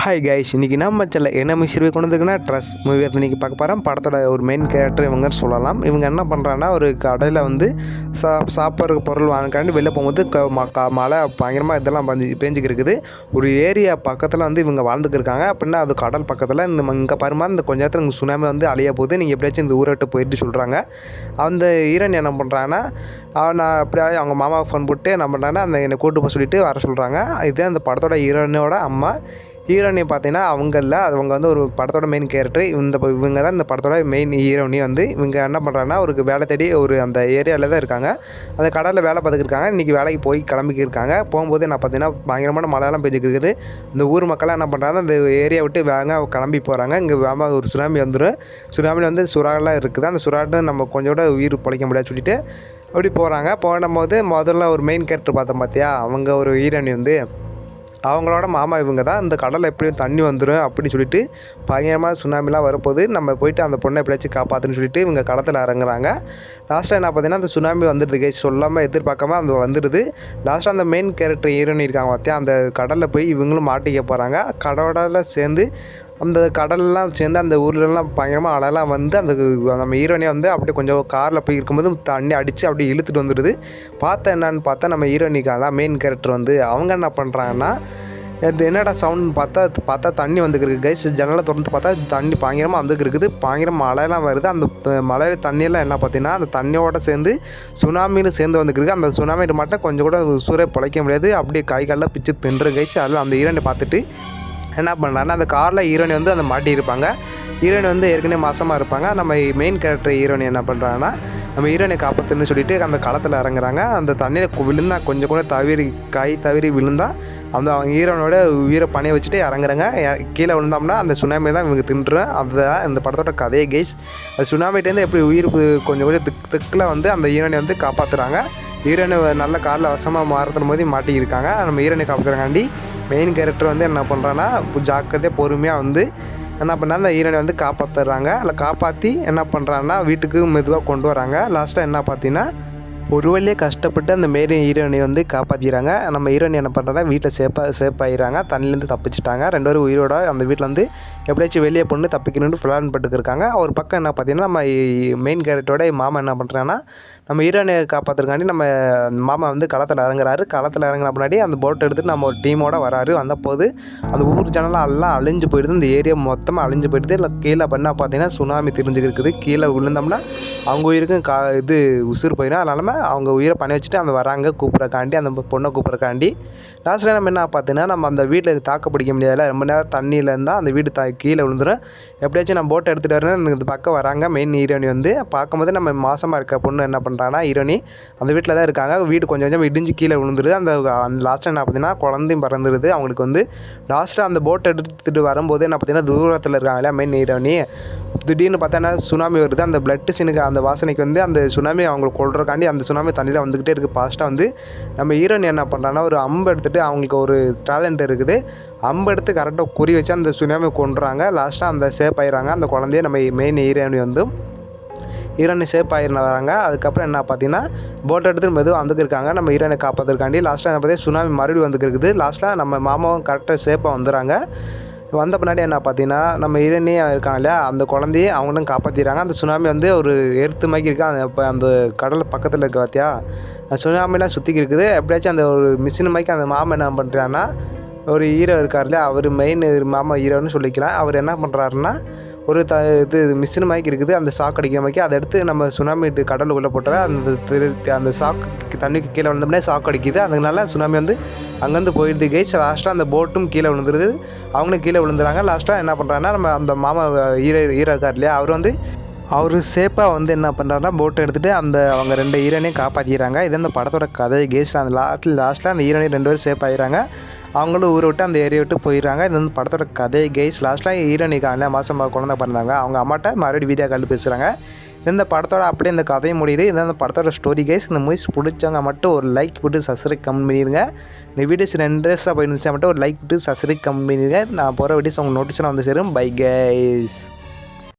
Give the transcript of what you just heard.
Hi guys, இன்றைக்கி நம்ம channel என்ன மூவி கொண்டு வந்துருக்குன்னா ட்ரஸ் மூவி வந்து இன்றைக்கி பார்க்க போகிறோம். படத்தோட ஒரு மெயின் கேரக்டர் இவங்கன்னு சொல்லலாம். இவங்க என்ன பண்ணுறாங்கன்னா, ஒரு கடையில் வந்து சாப்பிட்றதுக்கு பொருள் வாங்கிக்காண்டி வெளில போகும்போது மழை பயங்கரமாக இதெல்லாம் பேஞ்சிக்கிருக்குது. ஒரு ஏரியா பக்கத்தில் வந்து இவங்க வாழ்ந்துக்கிருக்காங்க. அப்படின்னா அது கடல் பக்கத்தில் இங்கே பாருமா இந்த கொஞ்ச நேரத்தில் இங்கே சுனாமி வந்து அழிய போகுது, நீங்கள் எப்படியாச்சும் இந்த ஊரை விட்டு போயிட்டு சொல்கிறாங்க. அந்த ஹீரோயின் என்ன பண்ணுறாங்கன்னா, நான் அப்படியே அவங்க மாமாவை ஃபோன் போட்டு என்ன பண்ணுறாங்கன்னா, அந்த என்னை கூட்டு போக சொல்லிட்டு வர சொல்கிறாங்க. இதே அந்த படத்தோட ஹீரோயினோட அம்மா. ஹீரோயினி பார்த்தீங்கன்னா அவங்க வந்து ஒரு படத்தோட மெயின் கேரக்டர். இவங்க தான் இந்த படத்தோட மெயின் ஹீரோயினி. வந்து இவங்க என்ன பண்ணுறாங்கன்னா, ஒரு வேலை தேடி ஒரு அந்த ஏரியாவில் தான் இருக்காங்க. அந்த கடலில் வேலை பார்த்துக்கிருக்காங்க. இன்றைக்கி வேலைக்கு போய் கிளம்பிக்கிருக்காங்க. போகும்போது என்ன பார்த்தீங்கன்னா, பயங்கரமான மழையெல்லாம் பெஞ்சிக்கிருக்குது. இந்த ஊர் மக்கள்லாம் என்ன பண்ணுறாங்க, அந்த ஏரியா விட்டு கிளம்பி போகிறாங்க. இங்கே ஒரு சுனாமி வந்துடும். சுனாமியில் வந்து சுறாலாம் இருக்குது. அந்த சுறாட்டு நம்ம கொஞ்சம் கூட உயிர் பிழைக்க முடியாது சொல்லிட்டு அப்படி போகிறாங்க. போகும்போது முதல்ல ஒரு மெயின் கேரக்டர் பார்த்தோம் பார்த்தியா, அவங்க ஒரு ஹீரோயினி வந்து அவங்களோட மாமா இவங்க தான். இந்த கடலில் எப்படியும் தண்ணி வந்துடும் அப்படி சொல்லிட்டு பயங்கரமாக சுனாமிலாம் வரப்போது, நம்ம போயிட்டு அந்த பொண்ணை எப்படியாச்சும் காப்பாற்றுன்னு சொல்லிட்டு இவங்க களத்தில் இறங்குறாங்க. லாஸ்ட்டாக என்ன பார்த்தீங்கன்னா, அந்த சுனாமி வந்துடுது கைஸ், சொல்லாமல் எதிர்பார்க்காம அந்த வந்துடுது. லாஸ்ட்டாக அந்த மெயின் கேரக்டர் ஹீரோயின் இருக்காங்க பார்த்தியா, அந்த கடலில் போய் இவங்களும் மாட்டிக்க போகிறாங்க. கடலில் சேர்ந்து அந்த கடல்லாம் சேர்ந்து அந்த ஊர்லலாம் பயங்கரமாக அலையெல்லாம் வந்து அந்த நம்ம ஹீரோயினை வந்து அப்படியே கொஞ்சம் காரில் போய் இருக்கும்போது தண்ணி அடித்து அப்படியே இழுத்துட்டு வந்துடுது. பார்த்தா நம்ம ஹீரோயினிக்காலாம் மெயின் கேரக்டர் வந்து அவங்க என்ன பண்ணுறாங்கன்னா, அது என்னடா சவுண்ட் பார்த்தா தண்ணி வந்துருக்கு கைஸ். ஜன்னலை திறந்து பார்த்தா தண்ணி பயங்கரமாக வந்துக்கு இருக்குது. பயங்கர மழையெல்லாம் வருது. அந்த மழையில் தண்ணியெல்லாம் என்ன பார்த்தீங்கன்னா, அந்த தண்ணியோட சேர்ந்து சுனாமின்னு சேர்ந்து வந்துருக்கு. அந்த சுனாமிட்டு மட்டும் கொஞ்சம் கூட சூரிய பிழைக்க முடியாது. அப்படியே கை காலில் பிச்சு தின்று கைஸ். அதில் அந்த ஹீரோயினை பார்த்துட்டு என்ன பண்ணுறாங்கன்னா, அந்த காரில் ஹீரோயின் வந்து அந்த மாட்டியிருப்பாங்க. ஹீரோயின் வந்து ஏற்கனவே மாசமாக இருப்பாங்க. நம்ம மெயின் கேரக்டர் ஹீரோயின் என்ன பண்ணுறாங்கன்னா, நம்ம ஹீரோயினை காப்பாற்றுன்னு சொல்லிட்டு அந்த களத்தில் இறங்குறாங்க. அந்த தண்ணியில் விழுந்தா கொஞ்சம் கூட தவறி விழுந்தால் அந்த அவங்க ஹீரோனோட உயிரை பணியை வச்சுட்டு இறங்குறாங்க. கீழே விழுந்தோம்னா அந்த சுனாமியெல்லாம் இவங்க தின்றுறேன். அதுதான் இந்த படத்தோட கதையை கைஸ். அது சுனாமிட்டேருந்து எப்படி உயிர் கொஞ்சம் கூட திக்கில் வந்து அந்த ஹீரோயினை வந்து காப்பாற்றுறாங்க. ஹீரோயினை நல்ல காரில் வசமாக மாறுத்தும் போது மாட்டியிருக்காங்க. நம்ம ஹீரோயினை காப்பாற்றுறாங்காண்டி மெயின் கேரக்டர் வந்து என்ன பண்ணுறான்னா, ஜாக்கிரதையாக பொறுமையாக வந்து என்ன பண்ணால் அந்த ஹீரோயினை வந்து காப்பாற்றுறாங்க. அதில் காப்பாற்றி என்ன பண்ணுறாங்கன்னா, வீட்டுக்கு மெதுவாக கொண்டு வராங்க. லாஸ்ட்டாக என்ன பார்த்தீங்கன்னா, ஒரு வழியே கஷ்டப்பட்டு அந்த மாரி ஹீரோயினை வந்து காப்பாற்றிக்கிறாங்க. நம்ம ஹீரோயின் என்ன பண்ணுறாங்க, வீட்டில் சேஃப் ஆகிடுறாங்க. தண்ணிலேருந்து தப்பிச்சிட்டாங்க. 2 பேரும் உயிரோட அந்த வீட்டில் வந்து எப்படியாச்சும் வெளியே பொண்ணு தப்பிக்கணும்னு பிளான் பண்ணிட்டுருக்காங்க. ஒரு பக்கம் என்ன பார்த்தீங்கன்னா, நம்ம மெயின் கேரக்டரோட மாமா என்ன பண்ணுறாங்கன்னா, நம்ம ஹீரோயினை காப்பாற்றுறக்காண்டி நம்ம மாமா வந்து களத்தில் இறங்குறாரு. களத்தில் இறங்கின முன்னாடி அந்த போட்டை எடுத்துகிட்டு நம்ம ஒரு டீமோட வராரு. வந்தபோது அந்த ஊர் ஜனலாம் எல்லாம் அழிஞ்சு போயிடுது. இந்த ஏரியா மொத்தமாக அழிஞ்சு போயிடுது. இல்லை கீழே பண்ணால் பார்த்தீங்கன்னா சுனாமி தெரிஞ்சுக்கிருக்குது. கீழே விழுந்தோம்னா அவங்க உயிருக்கும் உசுறு போயிடும். அதனால அவங்க உயிரை பண்ணி வச்சுட்டு அந்த வராங்க கூப்பிட்றக்காண்டி, அந்த பொண்ணை கூப்பிட்றக்காண்டி. லாஸ்ட்டில் நம்ம என்ன பார்த்தீங்கன்னா, நம்ம அந்த வீட்டில் தாக்க பிடிக்க முடியாதுல, ரொம்ப நேரம் தண்ணியில் இருந்தால் அந்த வீடு கீழே விழுந்துடும். எப்படியாச்சும் நம்ம போட்டை எடுத்துகிட்டு வரேன் இந்த பக்கம் வராங்க. மெயின் ஹீரோனி வந்து பார்க்கும்போது நம்ம மாசமாக இருக்க பொண்ணு என்ன பண்ணுறாங்கன்னா, ஹீரோனி அந்த வீட்டில் தான் இருக்காங்க. வீடு கொஞ்சம் கொஞ்சம் இடிஞ்சு கீழே விழுந்துருது. அந்த லாஸ்ட்டில் என்ன பார்த்தீங்கன்னா, குழந்தையும் பறந்துருது அவங்களுக்கு வந்து. லாஸ்ட்டில் அந்த போட்டை எடுத்துகிட்டு வரும்போது என்ன பார்த்தீங்கன்னா, தூரத்தில் இருக்காங்க இல்லையா மெயின் ஹீரோனி, திடீர்னு பார்த்தா சுனாமி வருது. அந்த பிளட் சீனுக்கு அந்த வாசனைக்கு வந்து அந்த சுனாமி அவங்களை கொள்றக்காண்டி அந்த சுனாமி தண்ணியில் வந்துக்கிட்டே இருக்குது. ஃபாஸ்ட்டாக வந்து நம்ம ஹீரோயின் என்ன பண்ணுறாங்கன்னா, ஒரு அம்பு எடுத்துகிட்டு அவங்களுக்கு ஒரு டேலண்ட் இருக்குது. அம்பு எடுத்து கரெக்டாக குறி வச்சு அந்த சுனாமி கொண்டுறாங்க. லாஸ்ட்டாக அந்த சேஃப் ஆயிடுறாங்க. அந்த குழந்தைய நம்ம மெயின் ஹீரோயினை சேஃப் ஆகிடுறாங்க. அதுக்கப்புறம் என்ன பார்த்தீங்கன்னா, போட்டை எடுத்துகிட்டு மெதுவாக வந்துக்கிருக்காங்க நம்ம ஹீரோயினை காப்பாற்றுறக்காண்டி. லாஸ்ட்டாக என்ன பார்த்தீங்கன்னா சுனாமி மறுபடியும் வந்துக்கிருக்குது. லாஸ்ட்டாக நம்ம மாமாவும் கரெக்டாக சேஃபாக வந்துடுறாங்க. வந்த பின்னாடி என்ன பார்த்தீங்கன்னா, நம்ம ஹீரோயினே இருக்காங்க இல்லையா, அந்த குழந்தையை அவங்களும் காப்பாற்றிடுறாங்க. அந்த சுனாமி வந்து ஒரு எர்த்து மாதிரி இருக்குது. அந்த கடல் பக்கத்தில் இருக்க பார்த்தியா, அந்த சுனாமிலாம் சுற்றிக்கி இருக்குது. எப்படியாச்சும் அந்த ஒரு மிஷின் மாதிரி அந்த மாமா என்ன பண்ணுறாங்கன்னா, ஒரு ஹீரோ இருக்கார் இல்லையா, அவர் மெயின் மாமா ஹீரோன்னு சொல்லிக்கலாம். அவர் என்ன பண்ணுறாருன்னா, ஒரு மிஷின் மாதிரி இருக்குது. அந்த ஷாக் அடிக்கிற மாதிரி அதை எடுத்து நம்ம சுனாமி கடலுக்குள்ளே போட்டால் அந்த ஷாக்கு தண்ணிக்கு கீழே விழுந்தோம்னே ஷாக் அடிக்குது. அதனால சுனாமி வந்து அங்கேருந்து போயிடுது கைஸ். லாஸ்ட்டாக அந்த போட்டும் கீழே விழுந்துருது. அவங்களும் கீழே விழுந்துறாங்க. லாஸ்ட்டாக என்ன பண்ணுறாங்கன்னா, நம்ம அந்த மாமா ஹீரோ இருக்கார் இல்லையா, அவர் சேஃபாக வந்து என்ன பண்ணுறாருன்னா, போட்டை எடுத்துகிட்டு அவங்க 2 ஹீரோனையும் காப்பாற்றிக்கிறாங்க. இது அந்த படத்தோட கதை கேஸ். அந்த லாஸ்ட்டில் அந்த ஹீரோனி 2 பேரும் சேஃப் ஆகிடுறாங்க. அவங்களும் ஊரை விட்டு அந்த ஏரியா விட்டு போயிடுறாங்க. இது வந்து படத்தோட கதை கேஸ். லாஸ்ட்டில் ஹீரோனிக்கான மாதமாக குழந்தை பிறந்தாங்க. அவங்க அம்மாட்ட மறுபடியும் வீடியோ கால் பேசுகிறாங்க. இந்த படத்தோட அப்படியே இந்த கதையை முடியுது. இது அந்த படத்தோட ஸ்டோரி கைஸ். இந்த மூவிஸ் பிடிச்சவங்க மட்டும் ஒரு லைக் போட்டு சப்ஸ்கிரைப் கமெண்ட் பண்ணிடுங்க. இந்த வீடியோஸ் இன்ட்ரெஸ்ட்டாக போயிருந்துச்சா மட்டும் ஒரு லைக் போட்டு சப்ஸ்கிரைப் கமெண்ட் பண்ணிடுங்க. நான் போகிற வீடியோஸ் உங்கள் நோட்டிஸ்லாம் வந்து சேரும். Bye guys.